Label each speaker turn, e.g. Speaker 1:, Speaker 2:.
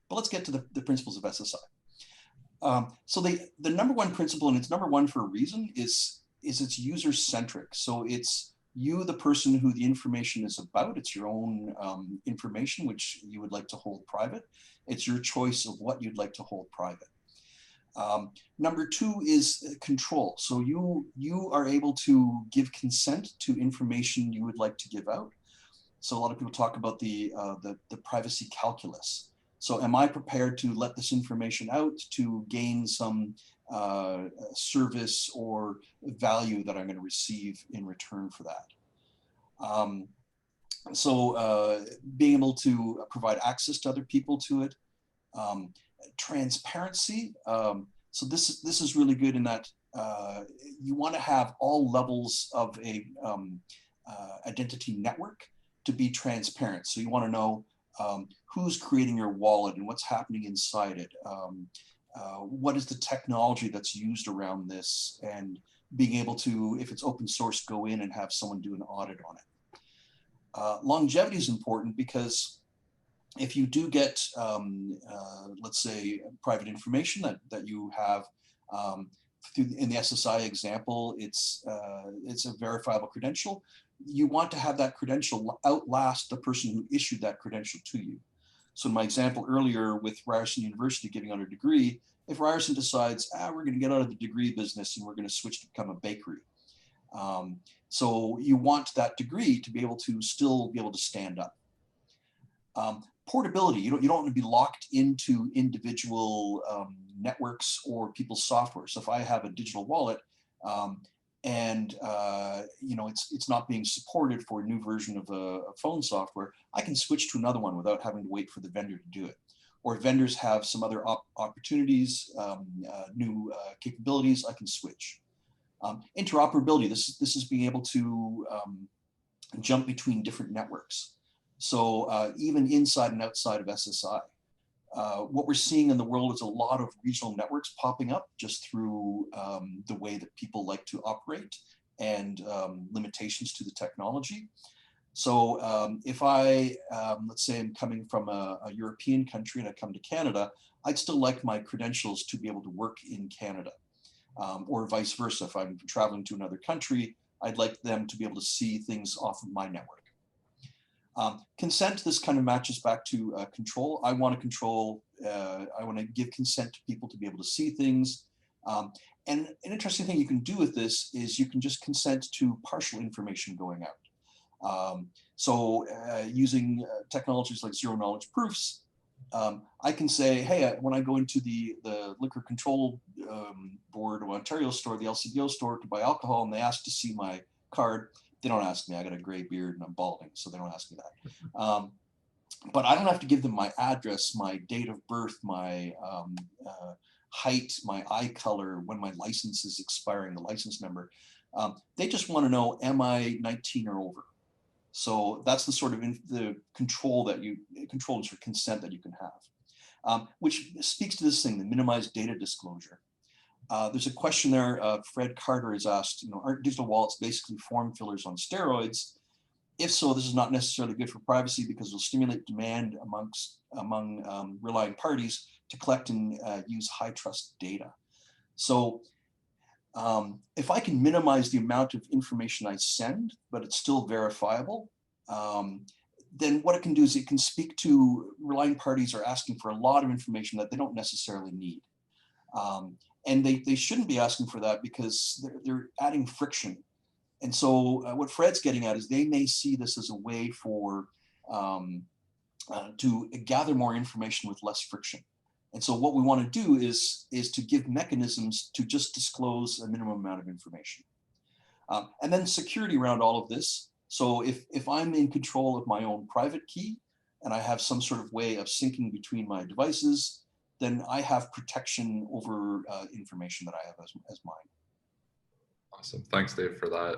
Speaker 1: But let's get to the principles of SSI. So the number one principle, and it's number one for a reason, is it's user-centric. So it's you, the person who the information is about. It's your own information, which you would like to hold private. It's your choice of what you'd like to hold private. Number two is control. So you are able to give consent to information you would like to give out. So a lot of people talk about the privacy calculus. So am I prepared to let this information out to gain some service or value that I'm going to receive in return for that? Being able to provide access to other people to it. Transparency. So this is really good in that you want to have all levels of a identity network to be transparent. So you want to know who's creating your wallet and what's happening inside it. What is the technology that's used around this, and being able to, if it's open source, go in and have someone do an audit on it. Longevity is important because if you do get, let's say, private information that you have, in the SSI example, it's a verifiable credential. You want to have that credential outlast the person who issued that credential to you. So in my example earlier with Ryerson University giving out a degree, if Ryerson decides, we're going to get out of the degree business and we're going to switch to become a bakery. So you want that degree to be able to still be able to stand up. Portability, you don't want to be locked into individual networks or people's software. So if I have a digital wallet and it's not being supported for a new version of a phone software, I can switch to another one without having to wait for the vendor to do it. Or if vendors have some other opportunities, new capabilities, I can switch. Interoperability, this is being able to jump between different networks. So even inside and outside of SSI, what we're seeing in the world is a lot of regional networks popping up just through the way that people like to operate and limitations to the technology. So if I, let's say I'm coming from a European country and I come to Canada, I'd still like my credentials to be able to work in Canada, or vice versa. If I'm traveling to another country, I'd like them to be able to see things off of my network. Consent, this kind of matches back to control. I want to control, I want to give consent to people to be able to see things. And an interesting thing you can do with this is you can just consent to partial information going out. Using technologies like zero knowledge proofs, I can say, hey, when I go into the Liquor Control Board of Ontario store, the LCBO store, to buy alcohol, and they ask to see my card, they don't ask me. I got a gray beard and I'm balding, so they don't ask me that. But I don't have to give them my address, my date of birth, my height, my eye color, when my license is expiring, the license number. They just want to know, am I 19 or over? So that's the sort of the control controls or consent that you can have, which speaks to this thing, the minimized data disclosure. There's a question there. Fred Carter has asked, aren't digital wallets basically form fillers on steroids? If so, this is not necessarily good for privacy because it will stimulate demand among relying parties to collect and use high trust data. So if I can minimize the amount of information I send, but it's still verifiable, then what it can do is it can speak to relying parties are asking for a lot of information that they don't necessarily need. And they shouldn't be asking for that because they're adding friction. And so what Fred's getting at is they may see this as a way for to gather more information with less friction. And so what we want to do is to give mechanisms to just disclose a minimum amount of information. And then security around all of this. So if I'm in control of my own private key and I have some sort of way of syncing between my devices, then I have protection over information that I have as mine.
Speaker 2: Awesome. Thanks, Dave, for that.